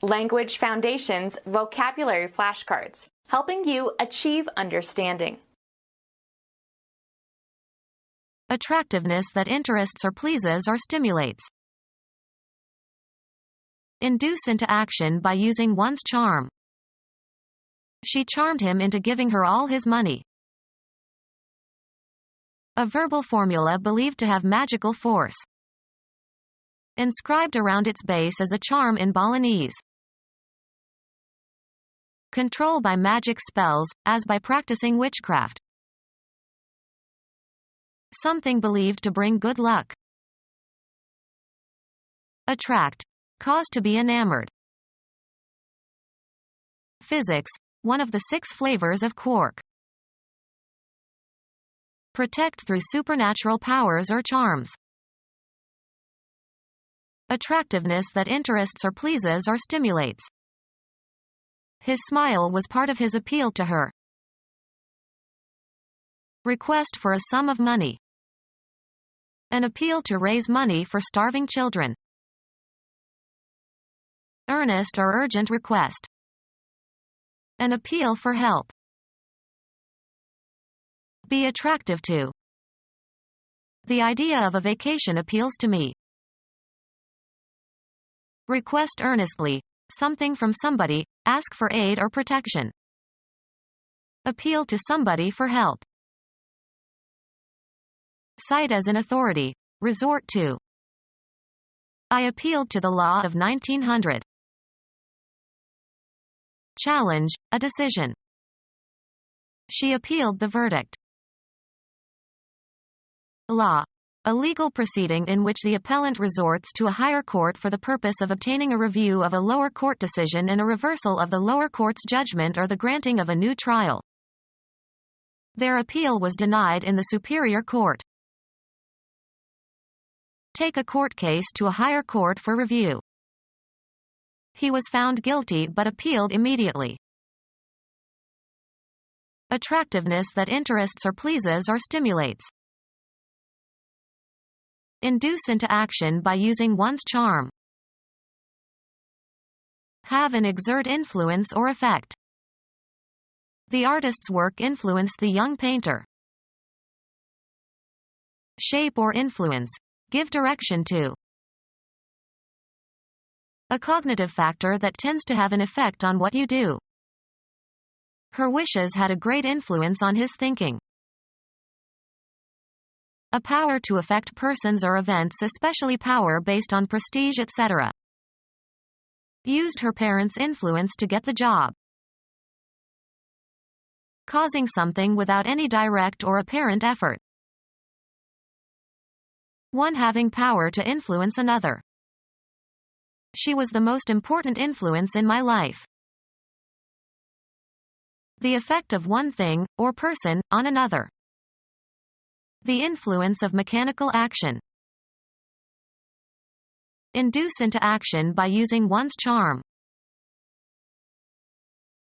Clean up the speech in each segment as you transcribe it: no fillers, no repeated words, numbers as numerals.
Language Foundations Vocabulary Flashcards, helping you achieve understanding. Attractiveness that interests or pleases or stimulates. Induce into action by using one's charm. She charmed him into giving her all his money. A verbal formula believed to have magical force. Inscribed around its base is a charm in Balinese. Control by magic spells, as by practicing witchcraft. Something believed to bring good luck. Attract. Cause to be enamored. Physics. One of the 6 flavors of quark. Protect through supernatural powers or charms. Attractiveness that interests or pleases or stimulates. His smile was part of his appeal to her. Request for a sum of money. An appeal to raise money for starving children. Earnest or urgent request. An appeal for help. Be attractive to. The idea of a vacation appeals to me. Request earnestly, something from somebody, ask for aid or protection. Appeal to somebody for help. Cite as an authority, resort to. I appealed to the law of 1900. Challenge, a decision. She appealed the verdict. Law. A legal proceeding in which the appellant resorts to a higher court for the purpose of obtaining a review of a lower court decision and a reversal of the lower court's judgment or the granting of a new trial. Their appeal was denied in the superior court. Take a court case to a higher court for review. He was found guilty but appealed immediately. Attractiveness that interests or pleases or stimulates. Induce into action by using one's charm. Have and exert influence or effect. The artist's work influenced the young painter. Shape or influence. Give direction to. A cognitive factor that tends to have an effect on what you do. Her wishes had a great influence on his thinking. A power to affect persons or events, especially power based on prestige, etc. Used her parents' influence to get the job. Causing something without any direct or apparent effort. One having power to influence another. She was the most important influence in my life. The effect of one thing, or person, on another. The influence of mechanical action. Induce into action by using one's charm.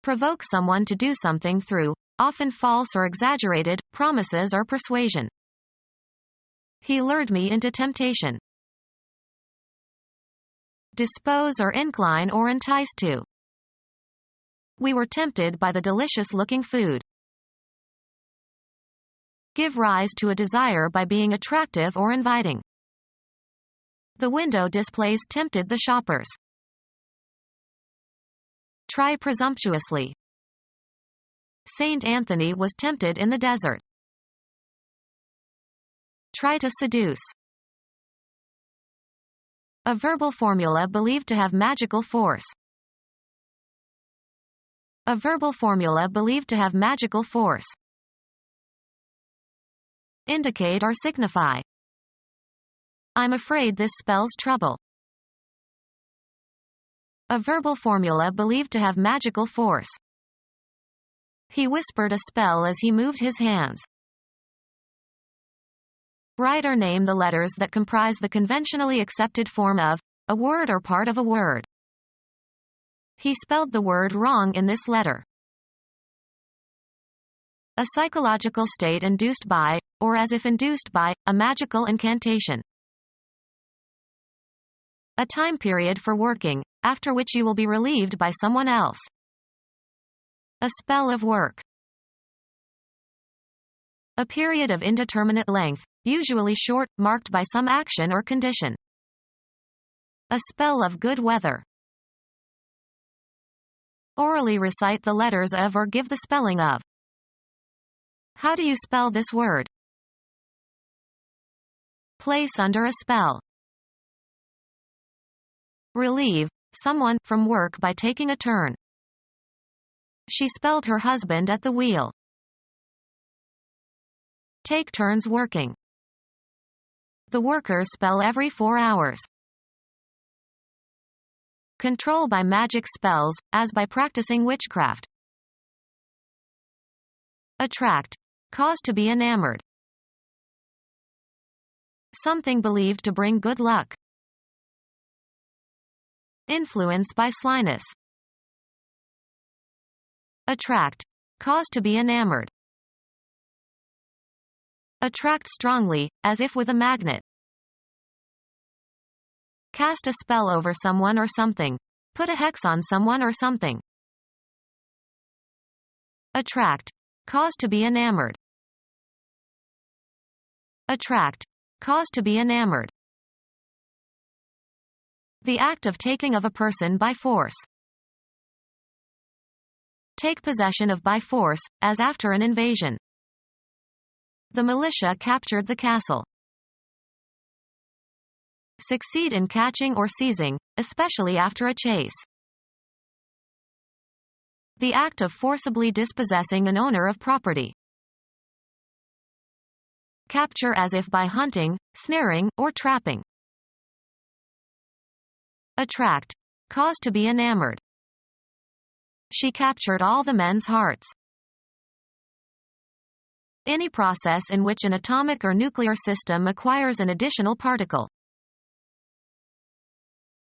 Provoke someone to do something through, often false or exaggerated, promises or persuasion. He lured me into temptation. Dispose or incline or entice to. We were tempted by the delicious-looking food. Give rise to a desire by being attractive or inviting. The window displays tempted the shoppers. Try presumptuously. Saint Anthony was tempted in the desert. Try to seduce. A verbal formula believed to have magical force. A verbal formula believed to have magical force. Indicate or signify. I'm afraid this spells trouble. A verbal formula believed to have magical force. He whispered a spell as he moved his hands. Write or name the letters that comprise the conventionally accepted form of a word or part of a word. He spelled the word wrong in this letter. A psychological state induced by, or as if induced by, a magical incantation. A time period for working, after which you will be relieved by someone else. A spell of work. A period of indeterminate length, usually short, marked by some action or condition. A spell of good weather. Orally recite the letters of or give the spelling of. How do you spell this word? Place under a spell. Relieve someone from work by taking a turn. She spelled her husband at the wheel. Take turns working. The workers spell every 4 hours. Control by magic spells, as by practicing witchcraft. Attract. Cause to be enamored. Something believed to bring good luck. Influence by slyness. Attract. Cause to be enamored. Attract strongly, as if with a magnet. Cast a spell over someone or something. Put a hex on someone or something. Attract. Cause to be enamored. Attract. Cause to be enamored. The act of taking of a person by force. Take possession of by force, as after an invasion. The militia captured the castle. Succeed in catching or seizing, especially after a chase. The act of forcibly dispossessing an owner of property. Capture as if by hunting, snaring, or trapping. Attract. Cause to be enamored. She captured all the men's hearts. Any process in which an atomic or nuclear system acquires an additional particle.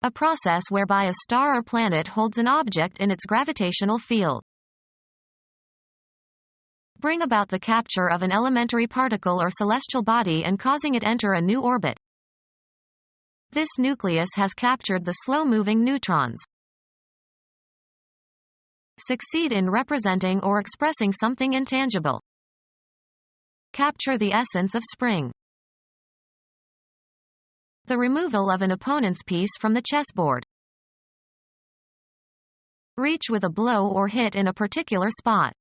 A process whereby a star or planet holds an object in its gravitational field. Bring about the capture of an elementary particle or celestial body and causing it enter a new orbit. This nucleus has captured the slow-moving neutrons. Succeed in representing or expressing something intangible. Capture the essence of spring. The removal of an opponent's piece from the chessboard. Reach with a blow or hit in a particular spot.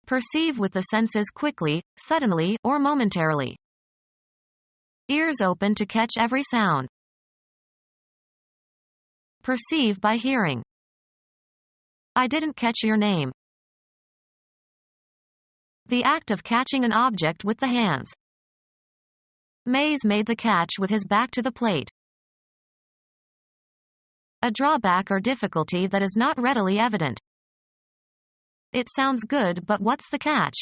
Perceive with the senses quickly, suddenly, or momentarily. Ears open to catch every sound. Perceive by hearing. I didn't catch your name. The act of catching an object with the hands. Mays made the catch with his back to the plate. A drawback or difficulty that is not readily evident. It sounds good, but what's the catch?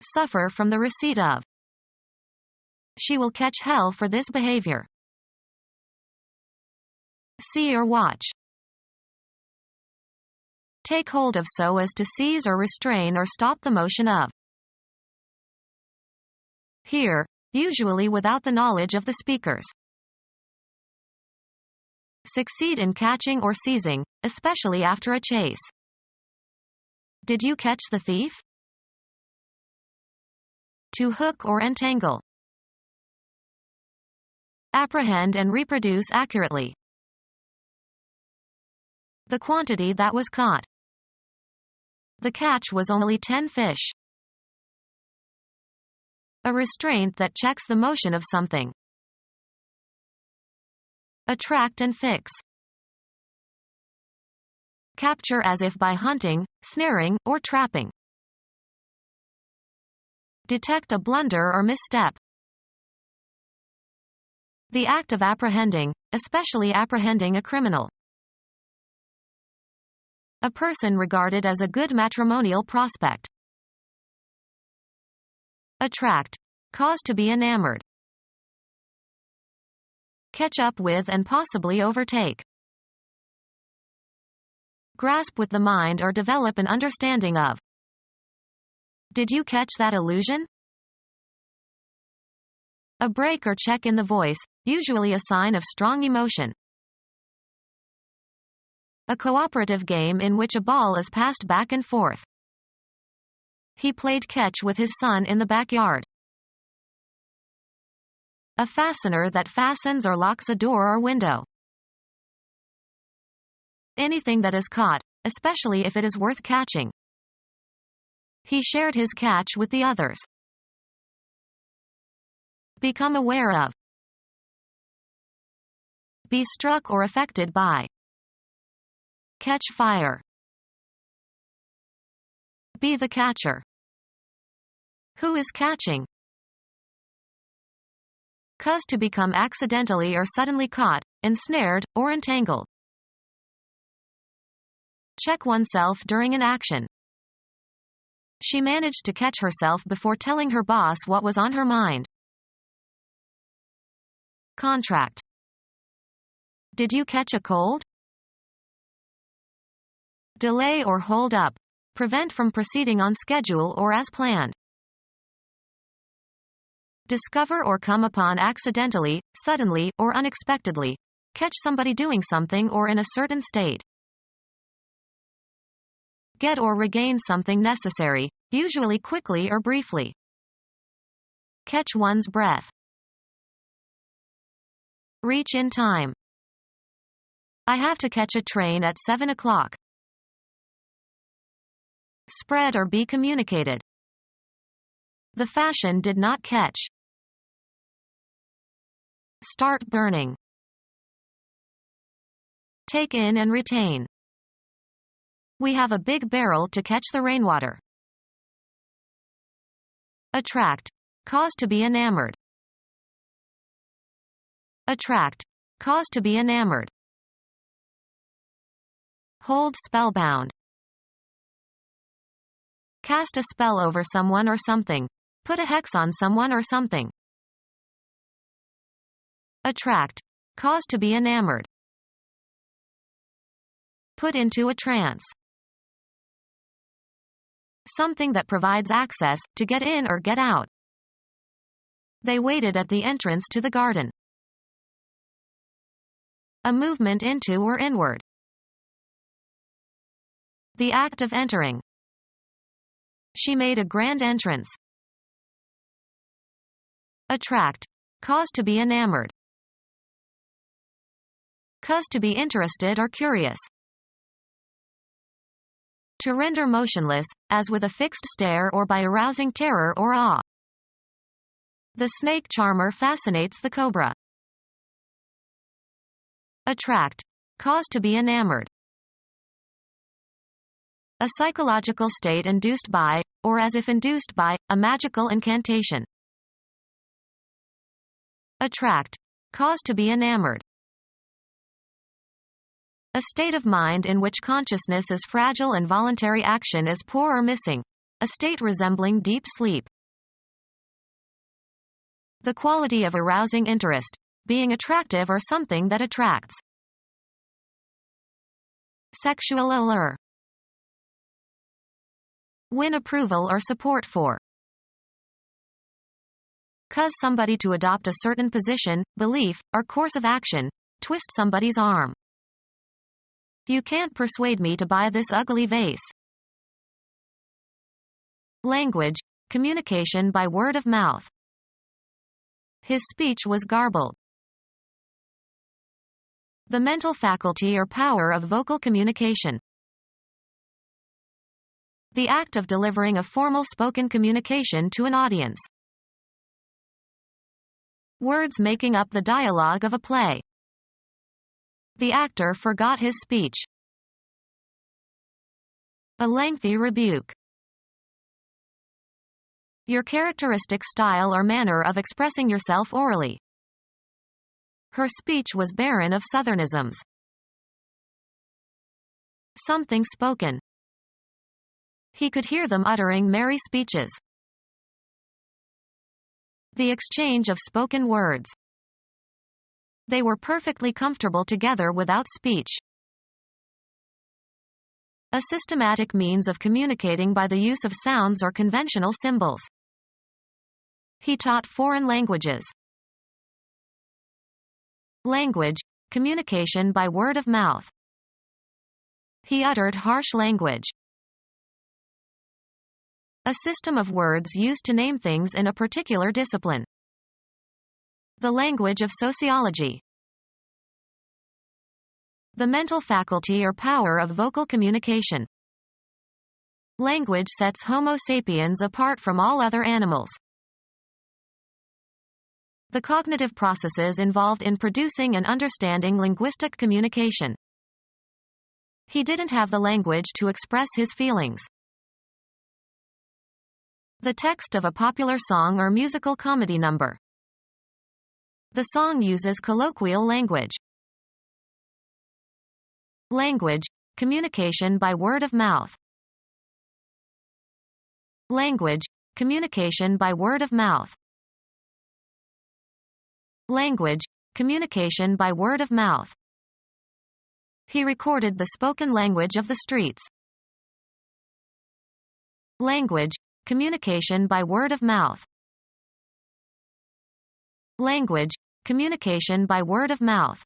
Suffer from the receipt of. She will catch hell for this behavior. See or watch. Take hold of so as to seize or restrain or stop the motion of. Hear, usually without the knowledge of the speakers. Succeed in catching or seizing, especially after a chase. Did you catch the thief? To hook or entangle. Apprehend and reproduce accurately. The quantity that was caught. The catch was only 10 fish. A restraint that checks the motion of something. Attract and fix. Capture as if by hunting, snaring, or trapping. Detect a blunder or misstep. The act of apprehending, especially apprehending a criminal. A person regarded as a good matrimonial prospect. Attract. Cause to be enamored. Catch up with and possibly overtake. Grasp with the mind or develop an understanding of. Did you catch that illusion? A break or check in the voice, usually a sign of strong emotion. A cooperative game in which a ball is passed back and forth. He played catch with his son in the backyard. A fastener that fastens or locks a door or window. Anything that is caught, especially if it is worth catching. He shared his catch with the others. Become aware of. Be struck or affected by. Catch fire. Be the catcher. Who is catching? Cause to become accidentally or suddenly caught, ensnared, or entangled. Check oneself during an action. She managed to catch herself before telling her boss what was on her mind. Contract. Did you catch a cold? Delay or hold up. Prevent from proceeding on schedule or as planned. Discover or come upon accidentally, suddenly, or unexpectedly. Catch somebody doing something or in a certain state. Get or regain something necessary, usually quickly or briefly. Catch one's breath. Reach in time. I have to catch a train at 7 o'clock. Spread or be communicated. The fashion did not catch. Start burning. Take in and retain. We have a big barrel to catch the rainwater. Attract. Cause to be enamored. Attract. Cause to be enamored. Hold spellbound. Cast a spell over someone or something. Put a hex on someone or something. Attract. Cause to be enamored. Put into a trance. Something that provides access, to get in or get out. They waited at the entrance to the garden. A movement into or inward. The act of entering. She made a grand entrance. Attract. Cause to be enamored. Cause to be interested or curious. To render motionless, as with a fixed stare or by arousing terror or awe. The snake charmer fascinates the cobra. Attract. Cause to be enamored. A psychological state induced by, or as if induced by, a magical incantation. Attract. Cause to be enamored. A state of mind in which consciousness is fragile and voluntary action is poor or missing. A state resembling deep sleep. The quality of arousing interest. Being attractive or something that attracts. Sexual allure. Win approval or support for. Cause somebody to adopt a certain position, belief, or course of action. Twist somebody's arm. You can't persuade me to buy this ugly vase. Language. Communication by word of mouth. His speech was garbled. The mental faculty or power of vocal communication. The act of delivering a formal spoken communication to an audience. Words making up the dialogue of a play. The actor forgot his speech. A lengthy rebuke. Your characteristic style or manner of expressing yourself orally. Her speech was barren of southernisms. Something spoken. He could hear them uttering merry speeches. The exchange of spoken words. They were perfectly comfortable together without speech. A systematic means of communicating by the use of sounds or conventional symbols. He taught foreign languages. Language, communication by word of mouth. He uttered harsh language. A system of words used to name things in a particular discipline. The language of sociology. The mental faculty or power of vocal communication. Language sets Homo sapiens apart from all other animals. The cognitive processes involved in producing and understanding linguistic communication. He didn't have the language to express his feelings. The text of a popular song or musical comedy number. The song uses colloquial language. Language, communication by word of mouth. Language, communication by word of mouth. Language, communication by word of mouth. He recorded the spoken language of the streets. Language, communication by word of mouth. Language, communication by word of mouth.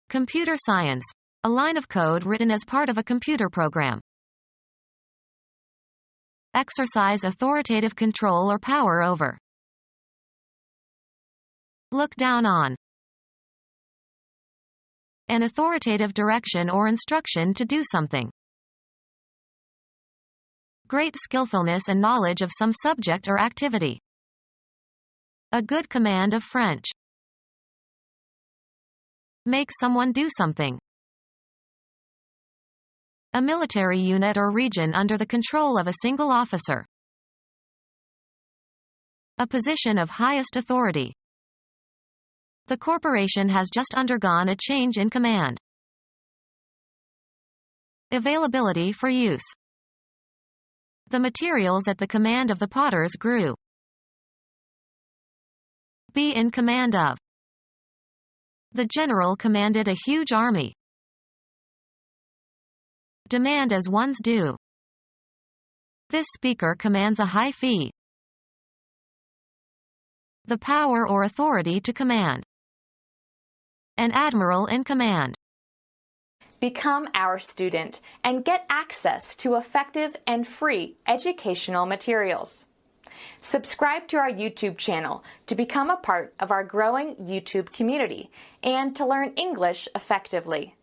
Computer science, a line of code written as part of a computer program. Exercise authoritative control or power over. Look down on. An authoritative direction or instruction to do something. Great skillfulness and knowledge of some subject or activity. A good command of French. Make someone do something. A military unit or region under the control of a single officer. A position of highest authority. The corporation has just undergone a change in command. Availability for use. The materials at the command of the potters grew. Be in command of. The general commanded a huge army. Demand as one's due. This speaker commands a high fee. The power or authority to command. An admiral in command. Become our student and get access to effective and free educational materials. Subscribe to our YouTube channel to become a part of our growing YouTube community and to learn English effectively.